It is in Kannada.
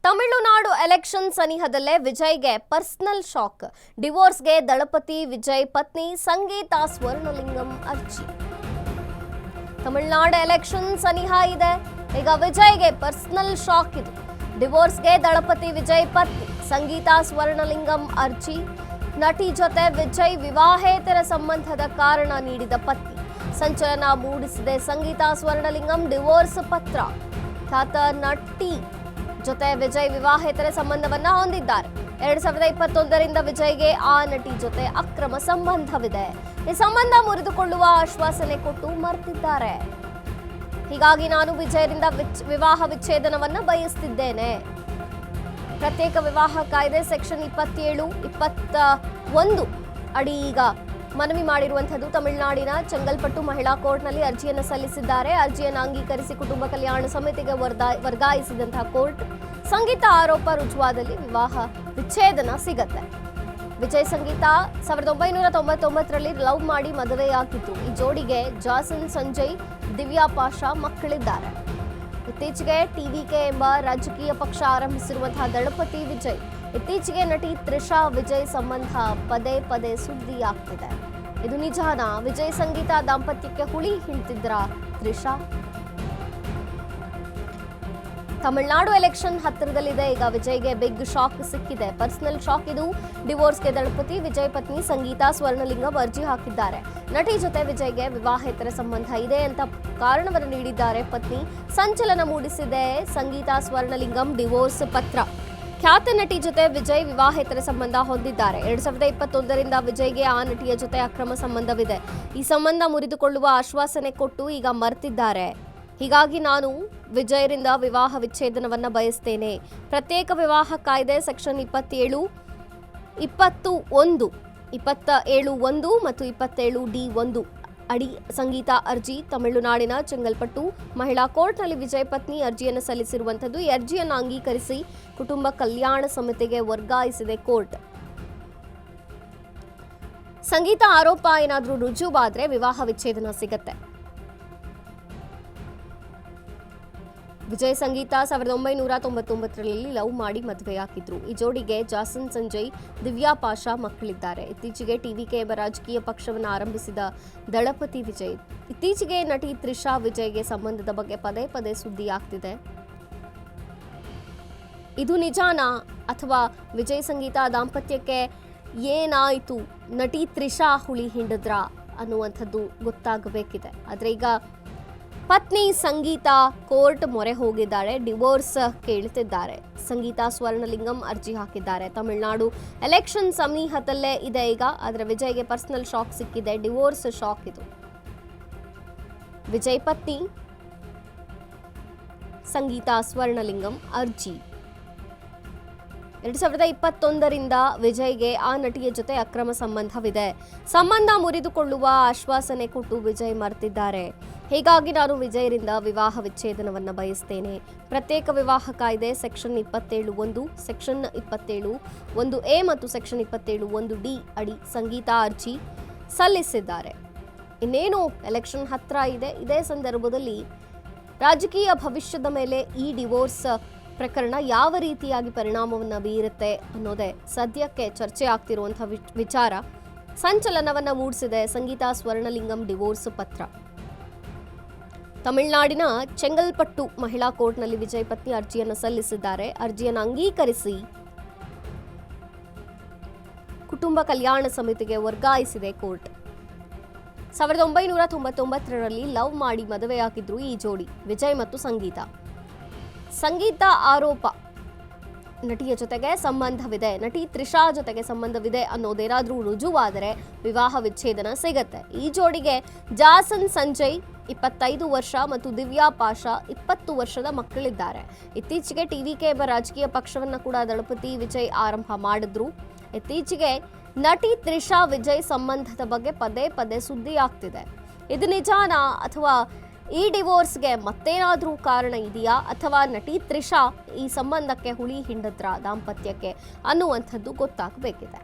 Tamil Nadu election ಸನಿಹದಲ್ಲೇ ವಿಜಯ್ಗೆ personal shock. ಡಿವೋರ್ಸ್ಗೆ ದಳಪತಿ Vijay ಪತ್ನಿ ಸಂಗೀತಾ ಸ್ವರ್ಣಲಿಂಗಂ ಅರ್ಜಿ. ತಮಿಳುನಾಡು ಎಲೆಕ್ಷನ್ ಸನಿಹ ಇದೆ. ಈಗ ವಿಜಯ್ಗೆ ಪರ್ಸನಲ್ ಶಾಕ್ ಇದು. ಡಿವೋರ್ಸ್ಗೆ ದಳಪತಿ ವಿಜಯ್ ಪತ್ನಿ ಸಂಗೀತಾ ಸ್ವರ್ಣಲಿಂಗಂ ಅರ್ಜಿ. ನಟಿ ಜೊತೆ ವಿಜಯ್ ವಿವಾಹೇತರ ಸಂಬಂಧದ ಕಾರಣ ನೀಡಿದ ಪತ್ನಿ. ಸಂಚಲನ ಮೂಡಿಸಿದೆ ಸಂಗೀತಾ ಸ್ವರ್ಣಲಿಂಗಂ ಡಿವೋರ್ಸ್ ಪತ್ರ. ಖ್ಯಾತ ನಟಿ ಜೊತೆ ವಿಜಯ್ ವಿವಾಹೇತರ ಸಂಬಂಧವನ್ನ ಹೊಂದಿದ್ದಾರೆ. 2021ರಿಂದ ವಿಜಯ್ಗೆ ಆ ನಟಿ ಜೊತೆ ಅಕ್ರಮ ಸಂಬಂಧವಿದೆ. ಈ ಸಂಬಂಧ ಮುರಿದುಕೊಳ್ಳುವ ಆಶ್ವಾಸನೆ ಕೊಟ್ಟು ಮರೆತಿದ್ದಾರೆ. ಹೀಗಾಗಿ ನಾನು ವಿಜಯರಿಂದ ವಿವಾಹ ವಿಚ್ಛೇದನವನ್ನ ಬಯಸುತ್ತಿದ್ದೇನೆ. ಪ್ರತ್ಯೇಕ ವಿವಾಹ ಕಾಯ್ದೆ ಸೆಕ್ಷನ್ 27-21 ಅಡಿ ಈಗ ಮನವಿ ಮಾಡಿರುವಂತದ್ದು. ತಮಿಳುನಾಡಿನ ಚೆಂಗಲ್ಪಟ್ಟು ಮಹಿಳಾ ಕೋರ್ಟ್ನಲ್ಲಿ ಅರ್ಜಿಯನ್ನು ಸಲ್ಲಿಸಿದ್ದಾರೆ. ಅರ್ಜಿಯನ್ನು ಅಂಗೀಕರಿಸಿ ಕುಟುಂಬ ಕಲ್ಯಾಣ ಸಮಿತಿಗೆ ವರ್ಗಾಯಿಸಿದಂತಹ ಕೋರ್ಟ್ ಸಂಗೀತಾ ಆರೋಪ ರುಜುವಾದಲ್ಲಿ ವಿವಾಹ ವಿಚ್ಛೇದನ ಸಿಗತ್ತೆ. ವಿಜಯ್ ಸಂಗೀತಾ 1999ರಲ್ಲಿ ಲವ್ ಮಾಡಿ ಮದುವೆಯಾಗಿತ್ತು. ಈ ಜೋಡಿಗೆ ಜಾಸನ್ ಸಂಜಯ್, ದಿವ್ಯಾ ಪಾಷಾ ಮಕ್ಕಳಿದ್ದಾರೆ. ಇತ್ತೀಚೆಗೆ ಟಿವಿಕೆ ಎಂಬ ರಾಜಕೀಯ ಪಕ್ಷ ಆರಂಭಿಸಿರುವಂತಹ ದಳಪತಿ ವಿಜಯ್ ಇತ್ತೀಚೆಗೆ ನಟಿ ತ್ರಿಷಾ ವಿಜಯ್ ಸಂಬಂಧ ಪದೇ ಪದೇ ಸುದ್ದಿಯಾಗ್ತಿದೆ. ಇದು ನಿಜಾನಾ? ವಿಜಯ್ ಸಂಗೀತಾ ದಾಂಪತ್ಯಕ್ಕೆ ಹುಳಿ ಹಿಂಡ್ತಿದ್ರ ತ್ರಿಷಾ? ತಮಿಳುನಾಡು ಎಲೆಕ್ಷನ್ ಹತ್ತಿರದಲ್ಲಿದೆ. ಈಗ ವಿಜಯ್ಗೆ ಬಿಗ್ ಶಾಕ್ ಸಿಕ್ಕಿದೆ. ಪರ್ಸನಲ್ ಶಾಕ್ ಇದು. ಡಿವೋರ್ಸ್ಗೆ ದಳಪತಿ ವಿಜಯ್ ಪತ್ನಿ ಸಂಗೀತಾ ಸ್ವರ್ಣಲಿಂಗಂ ಅರ್ಜಿ ಹಾಕಿದ್ದಾರೆ. ನಟಿ ಜೊತೆ ವಿಜಯ್ಗೆ ವಿವಾಹೇತರ ಸಂಬಂಧ ಇದೆ ಅಂತ ಕಾರಣವನ್ನು ನೀಡಿದ್ದಾರೆ ಪತ್ನಿ. ಸಂಚಲನ ಮೂಡಿಸಿದೆ ಸಂಗೀತಾ ಸ್ವರ್ಣಲಿಂಗಂ ಡಿವೋರ್ಸ್ ಪತ್ರ. ಖ್ಯಾತ ನಟಿ ಜೊತೆ ವಿಜಯ್ ವಿವಾಹೇತರ ಸಂಬಂಧ ಹೊಂದಿದ್ದಾರೆ. 2021ರಿಂದ ವಿಜಯ್ಗೆ ಆ ನಟಿಯ ಜೊತೆ ಅಕ್ರಮ ಸಂಬಂಧವಿದೆ. ಈ ಸಂಬಂಧ ಮುರಿದುಕೊಳ್ಳುವ ಆಶ್ವಾಸನೆ ಕೊಟ್ಟು ಈಗ ಮರೆತಿದ್ದಾರೆ. ಹೀಗಾಗಿ ನಾನು ವಿಜಯರಿಂದ ವಿವಾಹ ವಿಚ್ಛೇದನವನ್ನ ಬಯಸ್ತೇನೆ. ಪ್ರತ್ಯೇಕ ವಿವಾಹ ಕಾಯ್ದೆ ಸೆಕ್ಷನ್ 27-1 ಮತ್ತು 27D1 ಅಡಿ ಸಂಗೀತಾ ಅರ್ಜಿ. ತಮಿಳುನಾಡಿನ ಚೆಂಗಲ್ಪಟ್ಟು ಮಹಿಳಾ ಕೋರ್ಟ್ನಲ್ಲಿ ವಿಜಯ್ ಪತ್ನಿ ಅರ್ಜಿಯನ್ನು ಸಲ್ಲಿಸಿರುವಂಥದ್ದು. ಈ ಅರ್ಜಿಯನ್ನು ಅಂಗೀಕರಿಸಿ ಕುಟುಂಬ ಕಲ್ಯಾಣ ಸಮಿತಿಗೆ ವರ್ಗಾಯಿಸಿದೆ ಕೋರ್ಟ್. ಸಂಗೀತಾ ಆರೋಪ ಏನಾದರೂ ರುಜುವಾದ್ರೆ ವಿವಾಹ ವಿಚ್ಛೇದನ ಸಿಗತ್ತೆ. ವಿಜಯ್ ಸಂಗೀತಾ 1999ರಲ್ಲಿ ಲವ್ ಮಾಡಿ ಮದುವೆಯಾಗಿದ್ರು. ಈ ಜೋಡಿಗೆ ಜಾಸನ್ ಸಂಜಯ್, ದಿವ್ಯಾ ಪಾಷಾ ಮಕ್ಕಳಿದ್ದಾರೆ. ಇತ್ತೀಚೆಗೆ ಟಿವಿಕೆ ಎಂಬ ರಾಜಕೀಯ ಪಕ್ಷವನ್ನು ಆರಂಭಿಸಿದ ದಳಪತಿ ವಿಜಯ್ ಇತ್ತೀಚೆಗೆ ನಟಿ ತ್ರಿಷಾ ವಿಜಯ್ಗೆ ಸಂಬಂಧದ ಬಗ್ಗೆ ಪದೇ ಪದೇ ಸುದ್ದಿಯಾಗ್ತಿದೆ. ಇದು ನಿಜಾನಾ ಅಥವಾ ವಿಜಯ್ ಸಂಗೀತಾ ದಾಂಪತ್ಯಕ್ಕೆ ಏನಾಯಿತು? ನಟಿ ತ್ರಿಷಾ ಹುಳಿ ಹಿಂಡಿದ್ರ ಅನ್ನುವಂಥದ್ದು ಗೊತ್ತಾಗಬೇಕಿದೆ. ಆದರೆ ಈಗ ಪತ್ನಿ ಸಂಗೀತಾ ಕೋರ್ಟ್ ಮೊರೆ ಹೋಗಿದ್ದಾಳೆ. ಡಿವೋರ್ಸ್ ಕೇಳುತ್ತಿದ್ದಾರೆ. ಸಂಗೀತಾ ಸ್ವರ್ಣಲಿಂಗಂ ಅರ್ಜಿ ಹಾಕಿದ್ದಾರೆ. ತಮಿಳುನಾಡು ಎಲೆಕ್ಷನ್ ಸನಿಹದಲ್ಲೇ ಇದೆ ಈಗ. ಆದರೆ ವಿಜಯ್ಗೆ ಪರ್ಸನಲ್ ಶಾಕ್ ಸಿಕ್ಕಿದೆ. ಡಿವೋರ್ಸ್ ಶಾಕ್ ಇದು. ವಿಜಯ್ ಪತ್ನಿ ಸಂಗೀತಾ ಸ್ವರ್ಣಲಿಂಗಂ ಅರ್ಜಿ. 2021ರಿಂದ ವಿಜಯ್ಗೆ ಆ ನಟಿಯ ಜೊತೆ ಅಕ್ರಮ ಸಂಬಂಧವಿದೆ. ಸಂಬಂಧ ಮುರಿದುಕೊಳ್ಳುವ ಆಶ್ವಾಸನೆ ಕೊಟ್ಟು ವಿಜಯ್ ಮರೆತಿದ್ದಾರೆ. ಹೀಗಾಗಿ ನಾನು ವಿಜಯರಿಂದ ವಿವಾಹ ವಿಚ್ಛೇದನವನ್ನು ಬಯಸ್ತೇನೆ. ಪ್ರತ್ಯೇಕ ವಿವಾಹ ಕಾಯ್ದೆ ಸೆಕ್ಷನ್ 27-1, ಸೆಕ್ಷನ್ 27-1A ಮತ್ತು ಸೆಕ್ಷನ್ 27-1D ಅಡಿ ಸಂಗೀತಾ ಅರ್ಜಿ ಸಲ್ಲಿಸಿದ್ದಾರೆ. ಇನ್ನೇನು ಎಲೆಕ್ಷನ್ ಹತ್ರ ಇದೆ. ಇದೇ ಸಂದರ್ಭದಲ್ಲಿ ರಾಜಕೀಯ ಭವಿಷ್ಯದ ಮೇಲೆ ಈ ಡಿವೋರ್ಸ್ ಪ್ರಕರಣ ಯಾವ ರೀತಿಯಾಗಿ ಪರಿಣಾಮವನ್ನು ಬೀರುತ್ತೆ ಅನ್ನೋದೇ ಸದ್ಯಕ್ಕೆ ಚರ್ಚೆ ಆಗ್ತಿರುವಂತಹ ವಿಚಾರ. ಸಂಚಲನವನ್ನ ಮೂಡಿಸಿದೆ ಸಂಗೀತಾ ಸ್ವರ್ಣಲಿಂಗಂ ಡಿವೋರ್ಸ್ ಪತ್ರ. ತಮಿಳುನಾಡಿನ ಚೆಂಗಲ್ಪಟ್ಟು ಮಹಿಳಾ ಕೋರ್ಟ್ನಲ್ಲಿ ವಿಜಯ್ ಪತ್ನಿ ಅರ್ಜಿಯನ್ನು ಸಲ್ಲಿಸಿದ್ದಾರೆ. ಅರ್ಜಿಯನ್ನು ಅಂಗೀಕರಿಸಿ ಕುಟುಂಬ ಕಲ್ಯಾಣ ಸಮಿತಿಗೆ ವರ್ಗಾಯಿಸಿದೆ ಕೋರ್ಟ್. 1999ರಲ್ಲಿ ಲವ್ ಮಾಡಿ ಮದುವೆಯಾಗಿದ್ರು ಈ ಜೋಡಿ ವಿಜಯ್ ಮತ್ತು ಸಂಗೀತಾ. ಸಂಗೀತಾ ಆರೋಪ ನಟಿಯ ಜೊತೆಗೆ ಸಂಬಂಧವಿದೆ, ನಟಿ ತ್ರಿಷಾ ಜೊತೆಗೆ ಸಂಬಂಧವಿದೆ ಅನ್ನೋದೇನಾದ್ರೂ ರುಜುವಾದರೆ ವಿವಾಹ ವಿಚ್ಛೇದನ ಸಿಗತ್ತೆ. ಈ ಜೋಡಿಗೆ ಜಾಸನ್ ಸಂಜಯ್ 25 ವರ್ಷ ಮತ್ತು ದಿವ್ಯಾ ಪಾಷಾ 20 ವರ್ಷದ ಮಕ್ಕಳಿದ್ದಾರೆ. ಇತ್ತೀಚೆಗೆ ಟಿವಿಕೆ ಎಂಬ ರಾಜಕೀಯ ಪಕ್ಷವನ್ನ ಕೂಡ ದಳಪತಿ ವಿಜಯ್ ಆರಂಭ ಮಾಡಿದ್ರು. ಇತ್ತೀಚೆಗೆ ನಟಿ ತ್ರಿಷಾ ವಿಜಯ್ ಸಂಬಂಧದ ಬಗ್ಗೆ ಪದೇ ಪದೇ ಸುದ್ದಿ ಆಗ್ತಿದೆ. ಇದು ನಿಜಾನಾ ಅಥವಾ ಈ ಡಿವೋರ್ಸ್ಗೆ ಮತ್ತೇನಾದ್ರೂ ಕಾರಣ ಇದೆಯಾ ಅಥವಾ ನಟಿ ತ್ರಿಷಾ ಈ ಸಂಬಂಧಕ್ಕೆ ಹುಳಿ ಹಿಂಡಿದ್ರ ದಾಂಪತ್ಯಕ್ಕೆ ಅನ್ನುವಂಥದ್ದು ಗೊತ್ತಾಗಬೇಕಿದೆ.